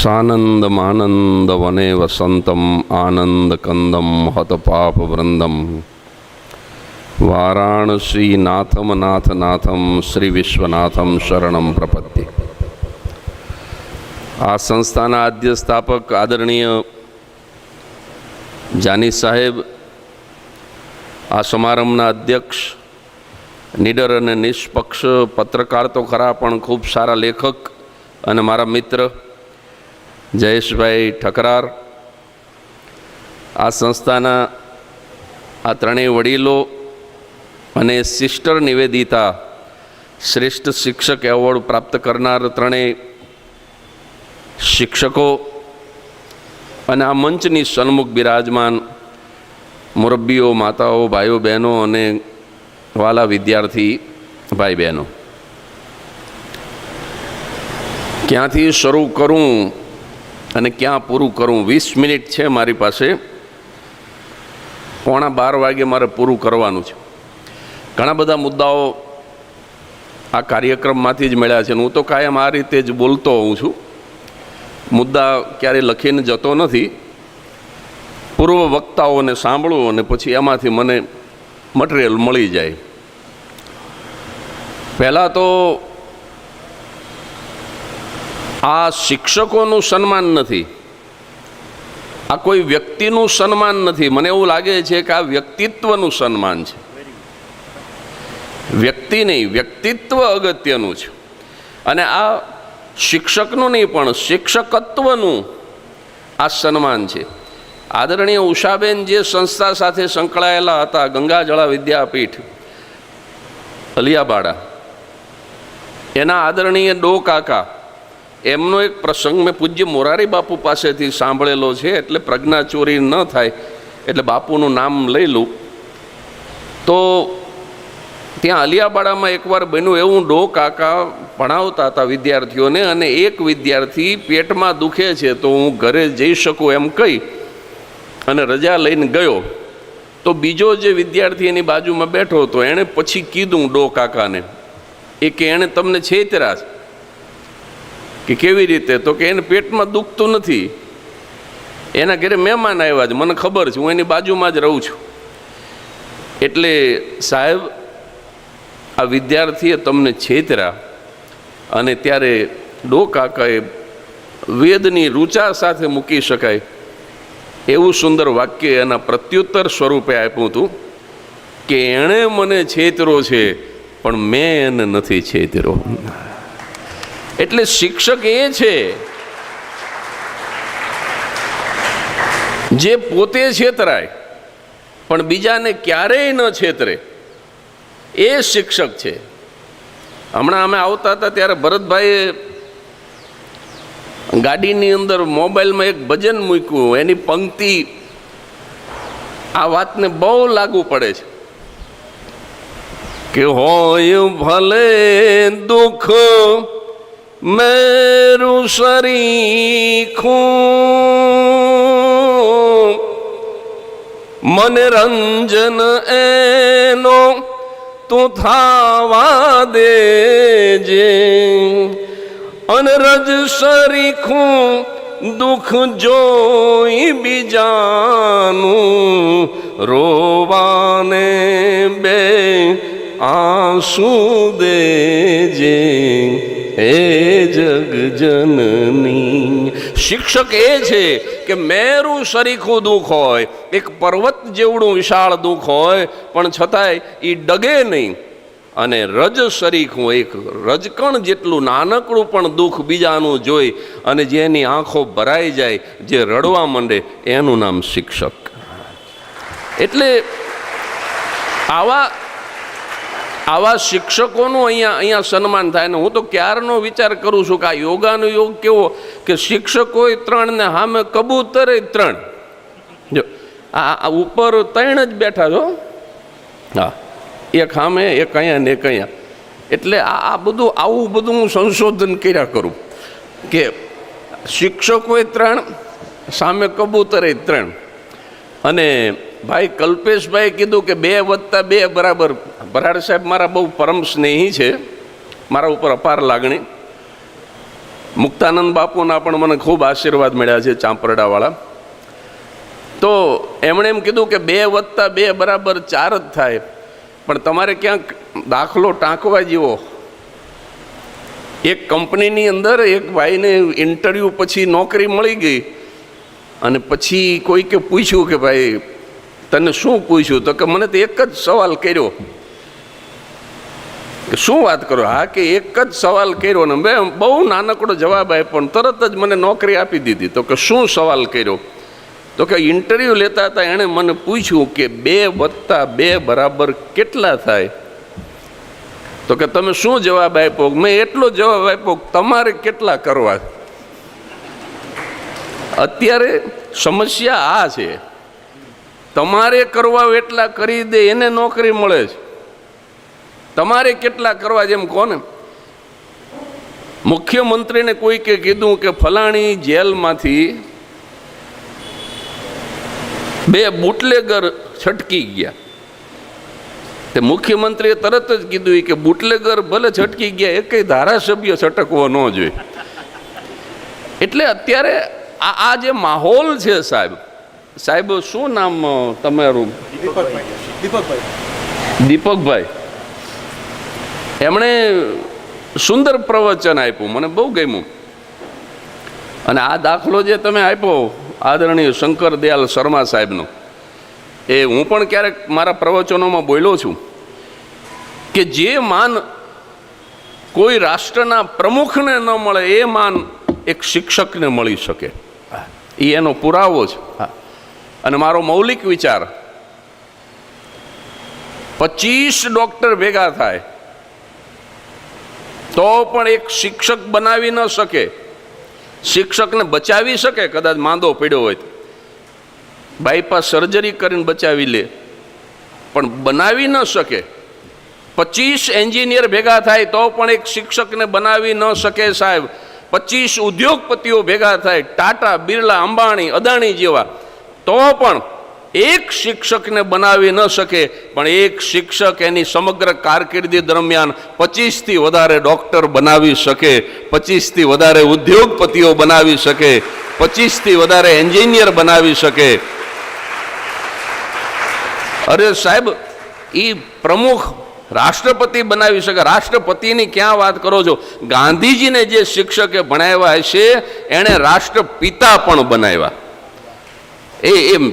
સાનંદમાનંદવને વસંતમ આનંદકંદમ હતપાપવૃંદમ વારાણસી નાથમ નાથનાથમ શ્રી વિશ્વનાથમ શરણમ પ્રપદ્યે. આ સંસ્થાના આદ્ય સ્થાપક આદરણીય જાની સાહેબ, આ સમારંભના અધ્યક્ષ, નિડર અને નિષ્પક્ષ પત્રકાર તો ખરા, પણ ખૂબ સારા લેખક અને મારા મિત્ર જયેશભાઈ ઠકરાર, આ સંસ્થાના આ ત્રણેય વડીલો અને સિસ્ટર નિવેદિતા, શ્રેષ્ઠ શિક્ષક એવોર્ડ પ્રાપ્ત કરનાર ત્રણેય શિક્ષકો, અને આ મંચની સન્મુખ બિરાજમાન મુરબ્બીઓ, માતાઓ, ભાઈઓ, બહેનો અને વાલા વિદ્યાર્થી ભાઈ બહેનો, ક્યાંથી શરૂ કરું અને ક્યાં પૂરું કરું? 20 મિનિટ છે મારી પાસે. 11:15 વાગે મારે પૂરું કરવાનું છે. ઘણા બધા મુદ્દાઓ આ કાર્યક્રમમાંથી જ મળ્યા છે. હું તો કાયમ આ રીતે જ બોલતો હોઉં છું, મુદ્દા ક્યારેય લખીને જતો નથી. પૂર્વ વક્તાઓને સાંભળું અને પછી એમાંથી મને મટીરિયલ મળી જાય. પહેલાં તો આ શિક્ષકોનું સન્માન નથી, આ કોઈ વ્યક્તિનું સન્માન નથી. મને એવું લાગે છે કે આ વ્યક્તિત્વનું સન્માન છે. વ્યક્તિ નહીં, વ્યક્તિત્વ અગત્યનું છે. અને આ શિક્ષકનું નહીં પણ શિક્ષકત્વનું આ સન્માન છે. આદરણીય ઉષાબેન જે સંસ્થા સાથે સંકળાયેલા હતા, ગંગાજળા વિદ્યાપીઠ અલિયાબાડા, એના આદરણીય ડો કાકા, એમનો એક પ્રસંગ મેં પૂજ્ય મોરારી બાપુ પાસેથી સાંભળેલો છે, એટલે પ્રજ્ઞાચોરી ન થાય એટલે બાપુનું નામ લઈ લઉં. તો ત્યાં અલિયાબાડામાં એકવાર બન્યું એવું, ડો કાકા ભણાવતા હતા વિદ્યાર્થીઓને, અને એક વિદ્યાર્થી પેટમાં દુખે છે તો હું ઘરે જઈ શકું એમ કહી અને રજા લઈને ગયો. તો બીજો જે વિદ્યાર્થી એની બાજુમાં બેઠો હતો, એણે પછી કીધું ડો કાકાને કે એણે તમને છેતર્યા છે. કે કેવી રીતે? તો કે એને પેટમાં દુખતું નથી, એના ઘરે મહેમાન આવ્યા છે, મને ખબર છે, હું એની બાજુમાં જ રહું છું. એટલે સાહેબ, આ વિદ્યાર્થીએ તમને છેતર્યા. અને ત્યારે ડો કાકાએ વેદની રૂચા સાથે મૂકી શકાય એવું સુંદર વાક્ય એના પ્રત્યુત્તર સ્વરૂપે આપ્યું હતું કે એણે મને છેતરો છે પણ મેં એને નથી છેતરો. એટલે શિક્ષક એ છે જે પોતે છેતરાય પણ બીજાને ક્યારેય ન છેતરે, એ શિક્ષક છે. હમણાં અમે આવતા હતા ત્યારે ભરતભાઈએ ગાડીની અંદર મોબાઈલમાં એક ભજન મૂક્યું, એની પંક્તિ આ વાતને બહુ લાગુ પડે છે કે હોય ભલે દુઃખ મેરું સરીખું, મનરંજન એનો તું થાવા દેજે, અનરજ સરીખું દુઃખ જોઈ બીજાનું, રોવાને બે આંસુ દેજે હે જગજનની. શિક્ષક એ છે કે મેરું સરીખું દુઃખ હોય, એક પર્વત જેવડું વિશાળ દુઃખ હોય પણ છતાંય એ ડગે નહીં. અને રજ સરીખું, એક રજકણ જેટલું નાનકડું પણ દુઃખ બીજાનું જોઈ અને જેની આંખો ભરાઈ જાય, જે રડવા માંડે, એનું નામ શિક્ષક. એટલે આવા શિક્ષકોનું અહીંયા સન્માન થાય. ને હું તો ક્યારનો વિચાર કરું છું કે આ યોગાનો યોગ કેવો કે શિક્ષકોય 3 ને સામે કબૂતરે 3. જો આ ઉપર 3 જ બેઠા છો, હા, એક સામે, એક અહીંયા ને એક અહીંયા. એટલે આ બધું આવું બધું હું સંશોધન કર્યા કરું કે શિક્ષકોય 3, સામે કબૂતરે 3. અને ભાઈ કલ્પેશભાઈ કીધું કે 2 + 2 બરાબર. ભરાડ સાહેબ મારા બહુ પરમ સ્નેહી છે, મારા ઉપર અપાર લાગણી. મુક્તાનંદ બાપુના પણ મને ખૂબ આશીર્વાદ મળ્યા છે, ચાંપરડાવાળા. તો એમણે એમ કીધું કે 2 + 2 = 4 જ થાય, પણ તમારે ક્યાંક દાખલો ટાંકવા જેવો. એક કંપનીની અંદર એક ભાઈને ઇન્ટરવ્યૂ પછી નોકરી મળી ગઈ, અને પછી કોઈકે પૂછ્યું કે ભાઈ તને શું પૂછ્યું? તો કે મને તો એક જ સવાલ કર્યો. કે શું વાત કરો? હા, કે એક જ સવાલ કર્યો ને મેં બહુ નાનકડો જવાબ આપ્યો, પણ તરત જ મને નોકરી આપી દીધી. તો કે શું સવાલ કર્યો? તો કે ઇન્ટરવ્યૂ લેતા હતા એણે મને પૂછ્યું કે 2 + 2 = કેટલા થાય? તો કે તમે શું જવાબ આપ્યો? મેં એટલો જવાબ આપ્યો તમારે કેટલા કરવા. અત્યારે સમસ્યા આ છે, તમારે કરવા એટલા કરી દે એને નોકરી મળે છે, તમારે કેટલા કરવા જેમ કોને. મુખ્યમંત્રીને કોઈકે કીધું કે ફલાણી જેલમાંથી 2 બુટલેગર છટકી ગયા. તે મુખ્યમંત્રીએ તરત જ કીધું કે બુટલેગર ભલે છટકી ગયા, એ કઈ ધારાસભ્ય છટકવો ન જોઈએ. એટલે અત્યારે આ જે માહોલ છે સાહેબ શું નામ તમારું? દીપકભાઈ. એમણે સુંદર પ્રવચન આપ્યું, મને બહુ ગમ્યું. અને આ દાખલો જે તમે આપ્યો આદરણીય શંકર દયાલ શર્મા સાહેબનો, એ હું પણ ક્યારેક મારા પ્રવચનોમાં બોલ્યો છું કે જે માન કોઈ રાષ્ટ્રના પ્રમુખને ન મળે એ માન એક શિક્ષકને મળી શકે, એ એનો પુરાવો છે. અને મારો મૌલિક વિચાર, 25 ડૉક્ટર ભેગા થાય તો પણ એક શિક્ષક બનાવી ન શકે. શિક્ષકને બચાવી શકે, કદાચ માંદો પડ્યો હોય તો બાયપાસ સર્જરી કરીને બચાવી લે, પણ બનાવી ન શકે. 25 એન્જિનિયર ભેગા થાય તો પણ એક શિક્ષકને બનાવી ન શકે સાહેબ. 25 ઉદ્યોગપતિઓ ભેગા થાય, ટાટા, બિરલા, અંબાણી, અદાણી જેવા, તો પણ એક શિક્ષકને બનાવી ન શકે. પણ એક શિક્ષક એની સમગ્ર કારકિર્દી દરમિયાન 25થી વધારે ડૉક્ટર બનાવી શકે, 25થી વધારે ઉદ્યોગપતિઓ બનાવી શકે, 25થી વધારે એન્જિનિયર બનાવી શકે. અરે સાહેબ, એ પ્રમુખ રાષ્ટ્રપતિ બનાવી શકે. રાષ્ટ્રપતિની ક્યાં વાત કરો છો? ગાંધીજીને જે શિક્ષકે ભણાવ્યા હશે એણે રાષ્ટ્રપિતા પણ બનાવ્યા. એમ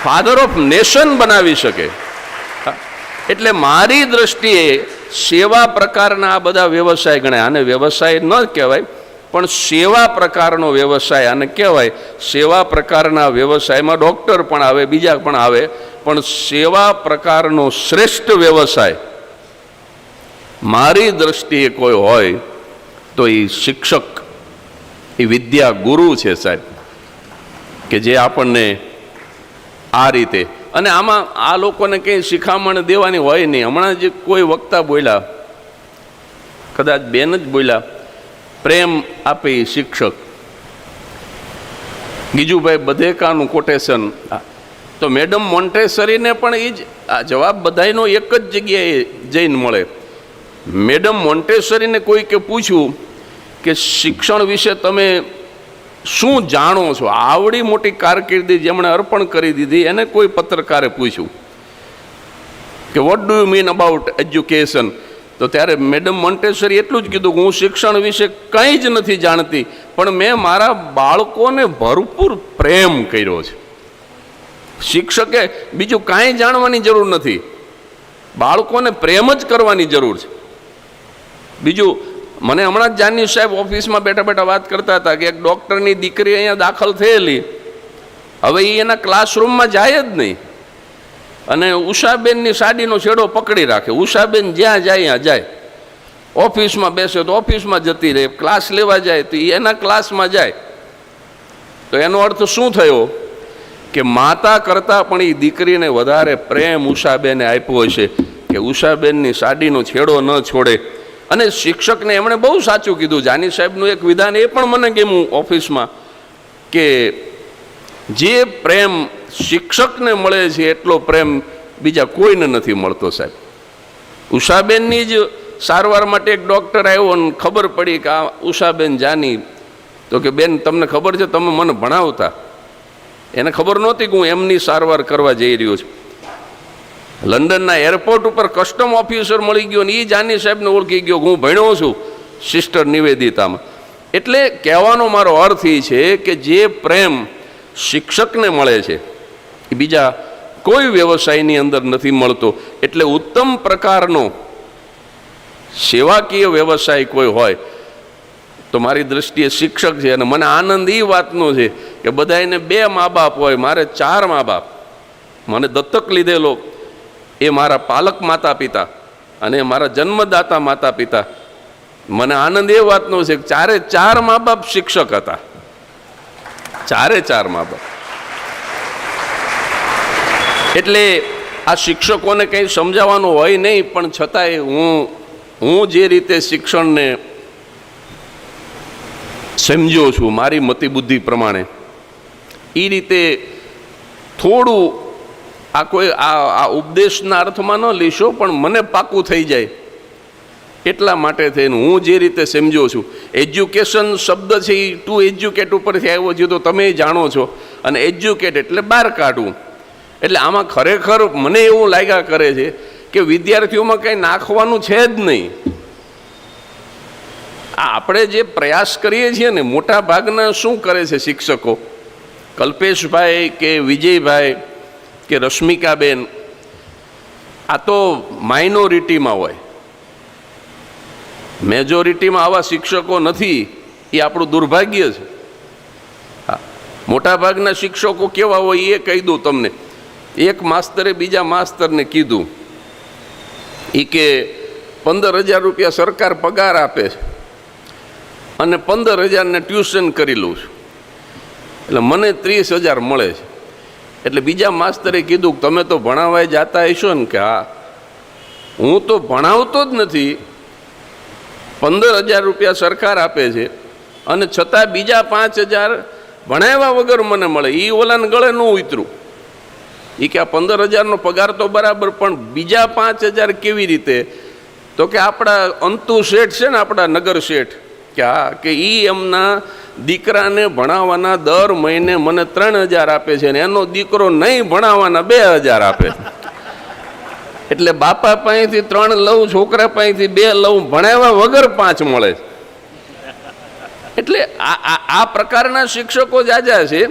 ફાધર ઓફ નેશન બનાવી શકે. એટલે મારી દ્રષ્ટિએ સેવા પ્રકારના આ બધા વ્યવસાય ગણાય. આને વ્યવસાય ન કહેવાય, પણ સેવા પ્રકારનો વ્યવસાય આને કહેવાય. સેવા પ્રકારના વ્યવસાયમાં ડૉક્ટર પણ આવે, બીજા પણ આવે, પણ સેવા પ્રકારનો શ્રેષ્ઠ વ્યવસાય મારી દ્રષ્ટિએ કોઈ હોય તો એ શિક્ષક, એ વિદ્યા ગુરુ છે સાહેબ, કે જે આપણને આ રીતે. અને આમાં આ લોકોને કંઈ શિખામણ દેવાની હોય નહીં. હમણાં જે કોઈ વક્તા બોલ્યા, કદાચ બેન જ બોલ્યા, પ્રેમ આપે શિક્ષક. ગીજુભાઈ બધેકાનું કોટેશન. તો મેડમ મોન્ટેસરીને પણ એ જ જવાબ બધાયનો એક જ જગ્યાએ જઈને મળે. મેડમ મોન્ટેસરીને કોઈકે પૂછ્યું કે શિક્ષણ વિશે તમે શું જાણો છો? આવડી મોટી કારકિર્દી જેમણે અર્પણ કરી દીધી, એને કોઈ પત્રકારે પૂછ્યું કે what do you mean about education? તો ત્યારે મેડમ મોન્ટેસરી એટલું જ કીધું કે હું શિક્ષણ વિશે કંઈ જ નથી જાણતી, પણ મેં મારા બાળકોને ભરપૂર પ્રેમ કર્યો છે. શિક્ષકે બીજું કાંઈ જાણવાની જરૂર નથી, બાળકોને પ્રેમ જ કરવાની જરૂર છે. બીજું, મને હમણાં જ જાની સાહેબ ઓફિસમાં બેઠા બેઠા વાત કરતા હતા કે એક ડૉક્ટરની દીકરી અહીંયા દાખલ થયેલી, હવે એ એના ક્લાસરૂમમાં જાય જ નહીં, અને ઉષાબેનની સાડીનો છેડો પકડી રાખે. ઉષાબેન જ્યાં જાય ત્યાં જાય, ઓફિસમાં બેસે તો ઓફિસમાં જતી રહે, ક્લાસ લેવા જાય તો એના ક્લાસમાં જાય. તો એનો અર્થ શું થયો કે માતા કરતાં પણ એ દીકરીને વધારે પ્રેમ ઉષાબેને આપ્યો હશે કે ઉષાબેનની સાડીનો છેડો ન છોડે. અને શિક્ષકને એમણે બહુ સાચું કીધું. જાની સાહેબનું એક વિધાન એ પણ મને ગમ્યું ઓફિસમાં, કે જે પ્રેમ શિક્ષકને મળે છે એટલો પ્રેમ બીજા કોઈને નથી મળતો સાહેબ. ઉષાબેનની જ સારવાર માટે એક ડૉક્ટર આવ્યો અને ખબર પડી કે આ ઉષાબેન જાની, તો કે બેન તમને ખબર છે તમે મને ભણાવતા. એને ખબર નહોતી કે હું એમની સારવાર કરવા જઈ રહ્યો છું. લંડનના એરપોર્ટ ઉપર કસ્ટમ ઓફિસર મળી ગયો ને એ જાની સાહેબને ઓળખી ગયો હું ભણ્યો છું સિસ્ટર નિવેદિતામાં. એટલે કહેવાનો મારો અર્થ એ છે કે જે પ્રેમ શિક્ષકને મળે છે એ બીજા કોઈ વ્યવસાયની અંદર નથી મળતો. એટલે ઉત્તમ પ્રકારનો સેવાકીય વ્યવસાય કોઈ હોય તો મારી દૃષ્ટિએ શિક્ષક છે. અને મને આનંદ એ વાતનો છે કે બધાને 2 મા બાપ હોય, મારે 4 મા બાપ. મને દત્તક લીધેલો એ મારા પાલક માતા પિતા અને મારા જન્મદાતા માતા પિતા. મને આનંદ એ વાતનો છે કે 4 મા બાપ શિક્ષક હતા, 4 મા બાપ. એટલે આ શિક્ષકોને કંઈ સમજાવવાનું હોય નહીં, પણ છતાંય હું જે રીતે શિક્ષણને સમજ્યો છું મારી મતિબુદ્ધિ પ્રમાણે એ રીતે થોડું આ કોઈ આ ઉપદેશના અર્થમાં ન લેશો, પણ મને પાકું થઈ જાય એટલા માટે થઈને હું જે રીતે સમજ્યો છું. એજ્યુકેશન શબ્દ છે એ ટુ એજ્યુકેટ ઉપરથી આવ્યો છે તો તમે જાણો છો, અને એજ્યુકેટ એટલે બહાર કાઢવું. એટલે આમાં ખરેખર મને એવું લાગ્યા કરે છે કે વિદ્યાર્થીઓમાં કંઈ નાખવાનું છે જ નહીં. આપણે જે પ્રયાસ કરીએ છીએ ને મોટા ભાગના શું કરે છે શિક્ષકો, કલ્પેશભાઈ કે વિજયભાઈ કે રશ્મિકાબેન, આ તો માઇનોરિટીમાં હોય, મેજોરિટીમાં આવા શિક્ષકો નથી. એ આપણું દુર્ભાગ્ય છે. હા, મોટાભાગના શિક્ષકો કેવા હોય એ કહી દઉં તમને. એક માસ્તરે બીજા માસ્તરને કીધું એ કે 15,000 રૂપિયા સરકાર પગાર આપે છે અને 15,000ને ટ્યુશન કરી લઉં છું, એટલે મને 30,000 મળે છે. એટલે બીજા માસ્તરે કીધું કે તમે તો ભણાવવા જતા હશો ને? કે હા, હું તો ભણાવતો જ નથી, 15,000 રૂપિયા સરકાર આપે છે અને છતાં બીજા 5,000 ભણાવ્યા વગર મને મળે. એ ઓલાને ગળે ન ઉતરું. એ કે આ 15,000નો પગાર તો બરાબર, પણ બીજા 5,000 કેવી રીતે? તો કે આપણા અંતુ શેઠ છે ને, આપણા નગર શેઠ, કે હા, કે એ એમના દીકરાને ભણાવવાના દર મહિને મને 3,000 આપે છે ને એનો દીકરો નહીં ભણાવવાના 2,000 આપે. એટલે બાપા પાસેથી 3 લઉં, છોકરા પાસેથી 2 લઉં, ભણાવ્યા વગર 5 મળે. એટલે આ પ્રકારના શિક્ષકો જાજા છે.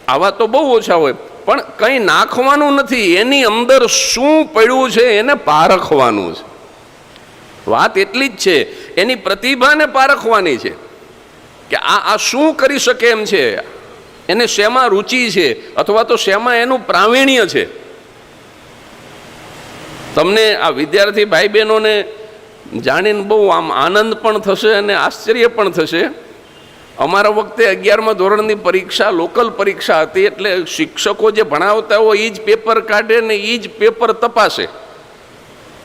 આવા તો બહુ ઓછા હોય, પણ કંઈ નાખવાનું નથી. એની અંદર શું પડ્યું છે એને પારખવાનું છે. વાત એટલી જ છે, એની પ્રતિભાને પારખવાની છે કે આ શું કરી શકે એમ છે, એને શેમાં રુચિ છે અથવા તો શેમાં એનું પ્રાવીણ્ય છે. તમને આ વિદ્યાર્થી ભાઈ બહેનોને જાણીને બહુ આમ આનંદ પણ થશે અને આશ્ચર્ય પણ થશે. અમારા વખતે 11મા ધોરણની પરીક્ષા લોકલ પરીક્ષા હતી. એટલે શિક્ષકો જે ભણાવતા હોય એ જ પેપર કાઢે ને એ જ પેપર તપાસે.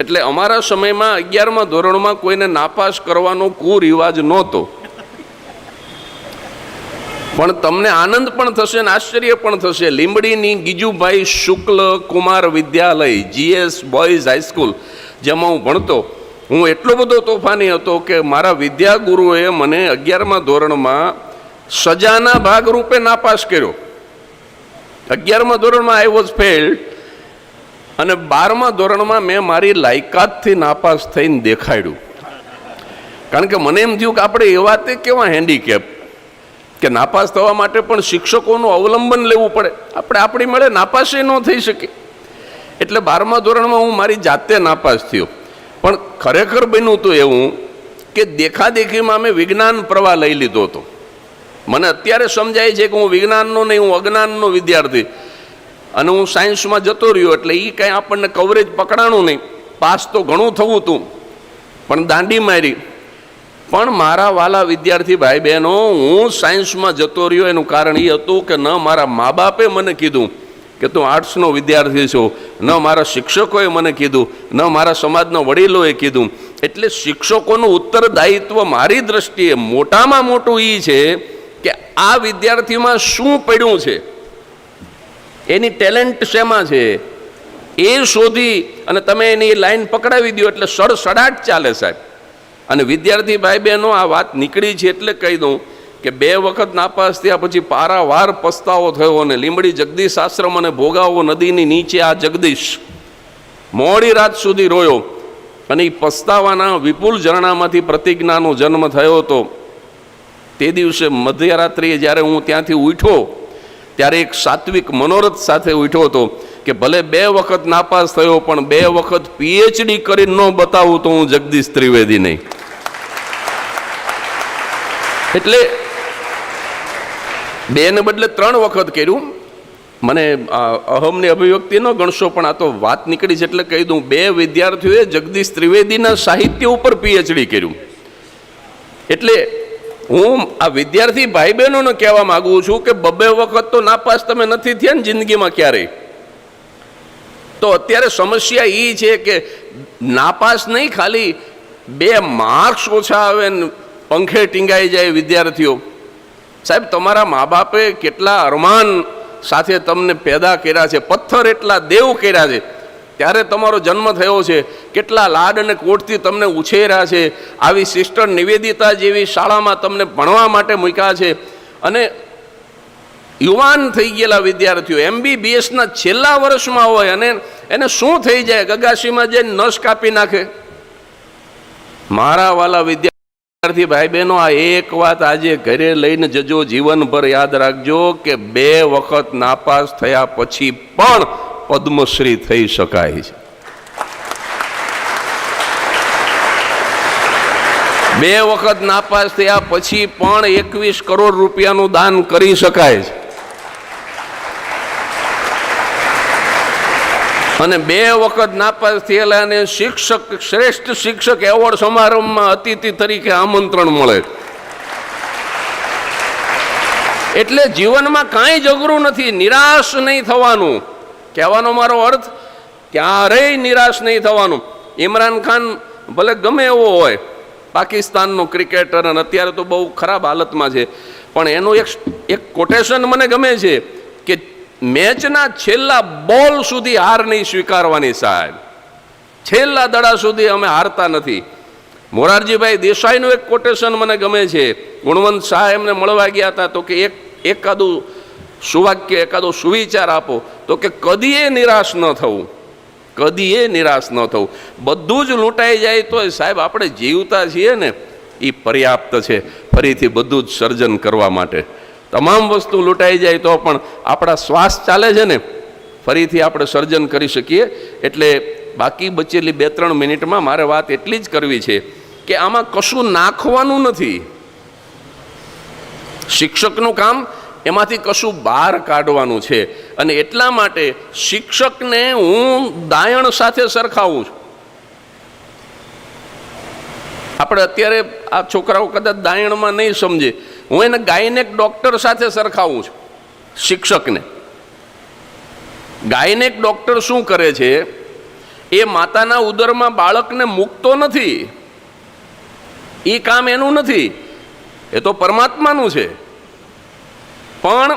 એટલે અમારા સમયમાં 11મા ધોરણમાં કોઈને નાપાસ કરવાનો કુરિવાજ નહોતો. પણ તમને આનંદ પણ થશે ને આશ્ચર્ય પણ થશે. લીંબડીની ગીજુભાઈ શુક્લ કુમાર વિદ્યાલય GS બોયઝ હાઈસ્કૂલ જેમાં હું ભણતો, હું એટલો બધો તોફાની હતો કે મારા વિદ્યાગુરુએ મને 11મા ધોરણમાં સજાના ભાગરૂપે નાપાસ કર્યો. 11મા ધોરણમાં આઈ વોઝ ફેલ્ડ અને 12મા ધોરણમાં મેં મારી લાયકાતથી નાપાસ થઈને દેખાડ્યું. કારણ કે મને એમ થયું કે આપણે એવા તે કેવા હેન્ડીકેપ કે નાપાસ થવા માટે પણ શિક્ષકોનું અવલંબન લેવું પડે. આપણે આપણી મળે નાપાસ ન થઈ શકે. એટલે 12મા ધોરણમાં હું મારી જાતે નાપાસ થયો. પણ ખરેખર બન્યું હતું એવું કે દેખાદેખીમાં મેં વિજ્ઞાન પ્રવાહ લઈ લીધો હતો. મને અત્યારે સમજાય છે કે હું વિજ્ઞાનનો નહીં, હું અજ્ઞાનનો વિદ્યાર્થી, અને હું સાયન્સમાં જતો રહ્યો. એટલે એ કાંઈ આપણને કવરેજ પકડાણું નહીં. પાસ તો ઘણું થવું હતું પણ દાંડી મારી. પણ મારા વાલા વિદ્યાર્થી ભાઈ બહેનો, હું સાયન્સમાં જતો રહ્યો એનું કારણ એ હતું કે ન મારા મા બાપે મને કીધું કે તું આર્ટ્સનો વિદ્યાર્થી છો, ન મારા શિક્ષકોએ મને કીધું, ન મારા સમાજના વડીલોએ કીધું. એટલે શિક્ષકોનું ઉત્તરદાયિત્વ મારી દ્રષ્ટિએ મોટામાં મોટું એ છે કે આ વિદ્યાર્થીમાં શું પડ્યું છે, એની ટેલેન્ટ શેમાં છે, એ શોધી અને તમે એની લાઈન પકડાવી દો એટલે સડસડાટ ચાલે સાહેબ. અને વિદ્યાર્થી ભાઈ બહેનો, આ વાત નીકળી છે એટલે કહી દઉં કે 2 વખત નાપાસ થયા પછી પારાવાર પસ્તાવો થયો અને લીંબડી જગદીશ આશ્રમ અને ભોગાવો નદીની નીચે આ જગદીશ મોડી રાત સુધી રોયો અને એ પસ્તાવાના વિપુલ ઝરણામાંથી પ્રતિજ્ઞાનો જન્મ થયો હતો. તે દિવસે મધ્યરાત્રિએ જ્યારે હું ત્યાંથી ઉઠ્યો ત્યારે એક સાત્વિક મનોરથ સાથે ઉઠ્યો હતો કે ભલે 2 વખત નાપાસ થયો પણ 2 વખત પીએચડી કરી ન બતાવું તો હું જગદીશ ત્રિવેદી નહીં. એટલે 2 ને બદલે 3 વખત કર્યું. મને અહમની અભિવ્યક્તિ ન ગણશો પણ આ તો વાત નીકળી છે એટલે કહી દઉં. 2 વિદ્યાર્થીઓએ જગદીશ ત્રિવેદીના સાહિત્ય ઉપર પીએચડી કર્યું. એટલે હું આ વિદ્યાર્થી ભાઈ બહેનોને કહેવા માંગુ છું કે 2 વખત તો નાપાસ તમે નથી થયા ને જિંદગીમાં ક્યારેય. તો અત્યારે સમસ્યા એ છે કે નાપાસ નહીં, ખાલી 2 માર્ક્સ ઓછા આવે ને પંખે ટીંગાઈ જાય વિદ્યાર્થીઓ. સાહેબ, તમારા મા બાપે કેટલા અરમાન સાથે તમને પેદા કર્યા છે, પથ્થર એટલા દેવ કર્યા છે, ત્યારે તમારો જન્મ થયો છે. કેટલા લાડ અને કોટથી તમને ઉછેર્યા છે. આવી સિસ્ટર નિવેદિતા જેવી શાળામાં તમને ભણવા માટે મૂક્યા છે. અને યુવાન થઈ ગયેલા વિદ્યાર્થીઓ MBBSના છેલ્લા વર્ષમાં હોય અને એને શું થઈ જાય, ગગાસીમાં જઈને નસ કાપી નાખે. મારા વાલા વિદ્યાર્થી ભાઈ બહેનો, આ એક વાત આજે ઘરે લઈને જજો, જીવનભર યાદ રાખજો કે 2 વખત નાપાસ થયા પછી પણ પદ્મશ્રી થઈ શકાય છે. 2 વખત નાપાસ થયા પછી પણ 21 કરોડ રૂપિયાનું દાન કરી શકાય છે. અને 2 વખત નાપાસ થયેલાને શિક્ષક, શ્રેષ્ઠ શિક્ષક એવોર્ડ સમારંભમાં અતિથિ તરીકે આમંત્રણ મળે. એટલે જીવનમાં કાંઈ જ અઘરું નથી, નિરાશ નહીં થવાનું. કહેવાનો મારો અર્થ, ક્યારેય નિરાશ નહીં થવાનું. ઇમરાન ખાન ભલે ગમે એવો હોય, પાકિસ્તાનનો ક્રિકેટર, અને અત્યારે તો બહુ ખરાબ હાલતમાં છે, પણ એનું એક કોટેશન મને ગમે છે કે મેચના છેલ્લા બોલ સુધી હાર નહીં સ્વીકારવાની સાહેબ. છેલ્લા દડા સુધી અમે હારતા નથી. મોરારજીભાઈ દેસાઈનું એક કોટેશન મને ગમે છે. ગુણવંત શાહ એમને મળવા ગયા હતા તો કે એકાદું સુવાક્ય, એકાદો સુવિચાર આપો. તો કે કદીએ નિરાશ ન થવું, કદીએ નિરાશ ન થવું. બધું જ લૂંટાઈ જાય તો સાહેબ આપણે જીવતા છીએ ને એ પર્યાપ્ત છે ફરીથી બધું જ સર્જન કરવા માટે. તમામ વસ્તુ લૂંટાઈ જાય તો પણ આપણા શ્વાસ ચાલે છે ને, ફરીથી આપણે સર્જન કરી શકીએ. એટલે બાકી બચેલી 2-3 મિનિટમાં મારે વાત એટલી જ કરવી છે કે આમાં કશું નાખવાનું નથી. શિક્ષકનું કામ એમાંથી કશું બહાર કાઢવાનું છે. અને એટલા માટે શિક્ષકને હું દાયણ સાથે સરખાવું છું. આપણે અત્યારે આ છોકરાઓ કદાચ દાયણમાં નહીં સમજે, હું એને ગાયનેક ડૉક્ટર સાથે સરખાવું છું. શિક્ષકને ગાયનેક ડૉક્ટર શું કરે છે, એ માતાના ઉદરમાં બાળકને મૂકતો નથી. એ કામ એનું નથી, એ તો પરમાત્માનું છે. પણ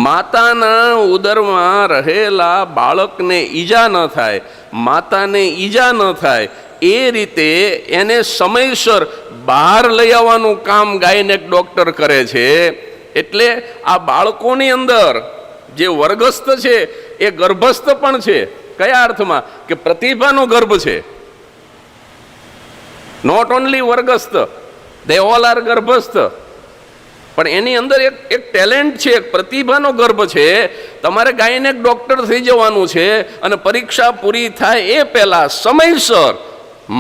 માતાના ઉદરમાં રહેલા બાળકને ઈજા ન થાય, માતાને ઈજા ન થાય એ રીતે એને સમયસર બહાર લઈ આવવાનું કામ ગાયનેક ડૉક્ટર કરે છે. એટલે આ બાળકોની અંદર જે વર્ગસ્થ છે એ ગર્ભસ્થ પણ છે. કયા અર્થમાં? કે પ્રતિભાનો ગર્ભ છે. નોટ ઓનલી વર્ગસ્થ, દે ઓલ આર ગર્ભસ્થ. પણ એની અંદર એક ટેલેન્ટ છે, એક પ્રતિભાનો ગર્ભ છે. તમારે ગાયનેક ડૉક્ટર થઈ જવાનું છે અને પરીક્ષા પૂરી થાય એ પહેલાં સમયસર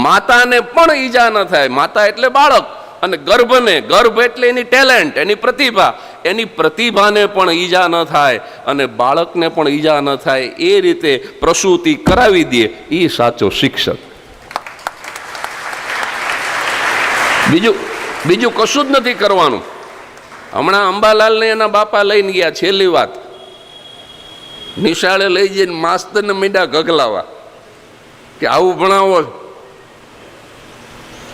માતાને પણ ઈજા ન થાય. માતા એટલે બાળક, અને ગર્ભને, ગર્ભ એટલે એની ટેલેન્ટ, એની પ્રતિભા, એની પ્રતિભાને પણ ઈજા ન થાય અને બાળકને પણ ઈજા ન થાય એ રીતે પ્રસૂતિ કરાવી દે એ સાચો શિક્ષક. બીજું કશું જ નથી કરવાનું. હમણાં અંબાલાલને એના બાપા લઈને ગયા, છેલ્લી વાત, નિશાળે લઈ જઈને માસ્તરને મીંડા ગગલાવા કે આવું ભણાવો.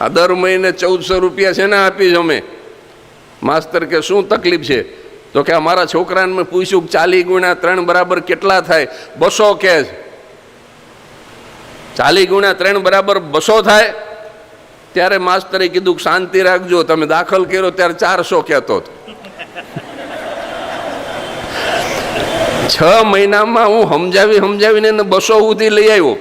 આ દર મહિને 1400 રૂપિયા છે ને આપીશ અમે. માસ્તર કે શું તકલીફ છે? તો કે અમારા છોકરાને મેં પૂછ્યું 40 × 3 = કેટલા થાય? 200 કે. 40 ગુણ્યા 3 બરાબર 200 થાય. ત્યારે માસ્તરે કીધું કે શાંતિ રાખજો, તમે દાખલ કર્યો ત્યારે 400 કહેતો હતો. 6 મહિનામાં હું સમજાવીને 200 સુધી લઈ આવ્યો.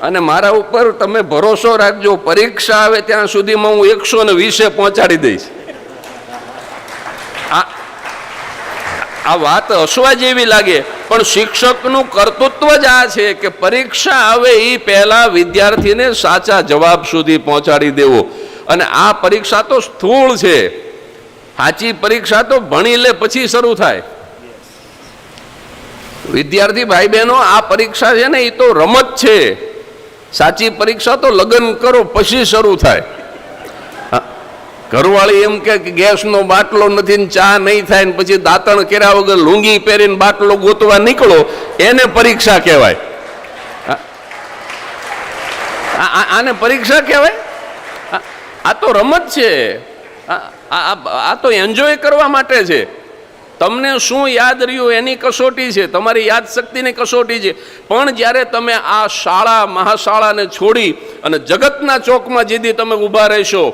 અને મારા ઉપર તમે ભરોસો રાખજો, પરીક્ષા આવે ત્યાં સુધીમાં હું 120 પહોંચાડી દઈશ. આ વાત હસવા જેવી લાગે, પણ શિક્ષકનું કર્તૃત્વ જ આ છે કે પરીક્ષા આવે એ પહેલા વિદ્યાર્થીને સાચા જવાબ સુધી પહોંચાડી દેવો. અને આ પરીક્ષા તો સ્થૂળ છે, સાચી પરીક્ષા તો ભણી લે પછી શરૂ થાય. વિદ્યાર્થી ભાઈ બહેનો, આ પરીક્ષા છે ને એ તો રમત છે. સાચી પરીક્ષા તો લગ્ન કરો પછી શરૂ થાય. ઘરવાળી એમ કે ગેસનો બાટલો નથી ને ચા નહીં થાય ને પછી દાંતણ કર્યા વગર લુંગી પહેરીને બાટલો ગોતવા નીકળો, એને પરીક્ષા કહેવાય. આને પરીક્ષા કહેવાય? આ તો રમત છે, આ તો એન્જોય કરવા માટે છે. તમને શું યાદ રહ્યું એની કસોટી છે, તમારી યાદશક્તિની કસોટી છે. પણ જ્યારે તમે આ શાળા મહાશાળાને છોડી અને જગતના ચોકમાં જેથી તમે ઊભા રહેશો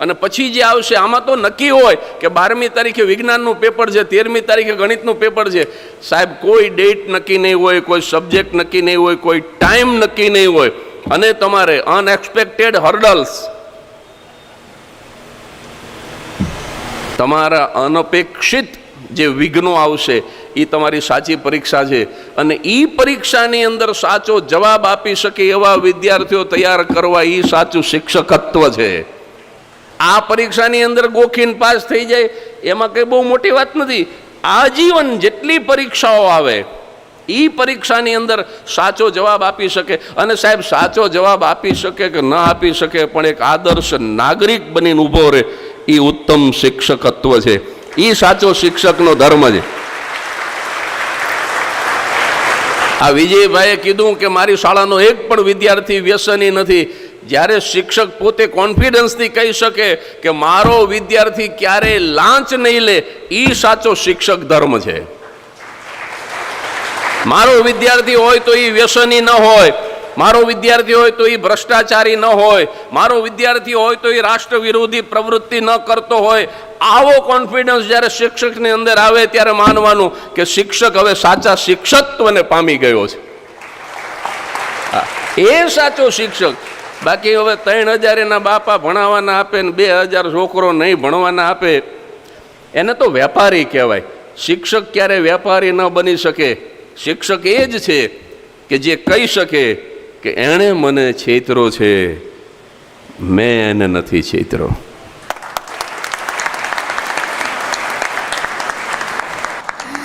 અને પછી જે આવશે, આમાં તો નક્કી હોય કે 12મી તારીખે વિજ્ઞાનનું પેપર છે, 13મી તારીખે ગણિતનું પેપર છે. સાહેબ, કોઈ ડેટ નક્કી નહીં હોય, કોઈ સબ્જેક્ટ નક્કી નહીં હોય, કોઈ ટાઈમ નક્કી નહીં હોય. અને તમારે અનએક્સપેક્ટેડ હર્ડલ્સ, તમારા અનપેક્ષિત જે વિઘ્નો આવશે એ તમારી સાચી પરીક્ષા છે. અને એ પરીક્ષાની અંદર સાચો જવાબ આપી શકે એવા વિદ્યાર્થીઓ તૈયાર કરવા એ સાચું શિક્ષકત્વ છે. આ પરીક્ષાની અંદર ગોખીને પાસ થઈ જાય એમાં કંઈ બહુ મોટી વાત નથી. આજીવન જેટલી પરીક્ષાઓ આવે એ પરીક્ષાની અંદર સાચો જવાબ આપી શકે. અને સાહેબ, સાચો જવાબ આપી શકે કે ન આપી શકે, પણ એક આદર્શ નાગરિક બનીને ઊભો રહે, એ ઉત્તમ શિક્ષકત્વ છે. એ સાચો શિક્ષકનો ધર્મ છે. આ વિજયભાઈએ કીધું કે મારી શાળાનો એક પણ વિદ્યાર્થી વ્યસની નથી. જ્યારે શિક્ષક પોતે કોન્ફિડન્સથી કહી શકે કે મારો વિદ્યાર્થી ક્યારેય લાંચ નહીં લે, એ સાચો શિક્ષક ધર્મ છે. મારો વિદ્યાર્થી હોય તો એ વ્યસની ન હોય, મારો વિદ્યાર્થી હોય તો એ ભ્રષ્ટાચારી ન હોય, મારો વિદ્યાર્થી હોય તો એ રાષ્ટ્ર વિરોધી પ્રવૃત્તિ ન કરતો હોય. આવો કોન્ફિડન્સ જ્યારે શિક્ષકની અંદર આવે ત્યારે માનવાનું કે શિક્ષક હવે સાચા શિક્ષકત્વને પામી ગયો છે. એ સાચો શિક્ષક. બાકી હવે 3000 એના બાપા ભણાવવાના આપે ને 2000 છોકરો નહીં ભણવાના આપે, એને તો વેપારી કહેવાય. શિક્ષક ક્યારે વેપારી ન બની શકે. શિક્ષક એ જ છે કે જે કહી શકે કે એણે મને છેતરો છે, મેં એને નથી છેતરો.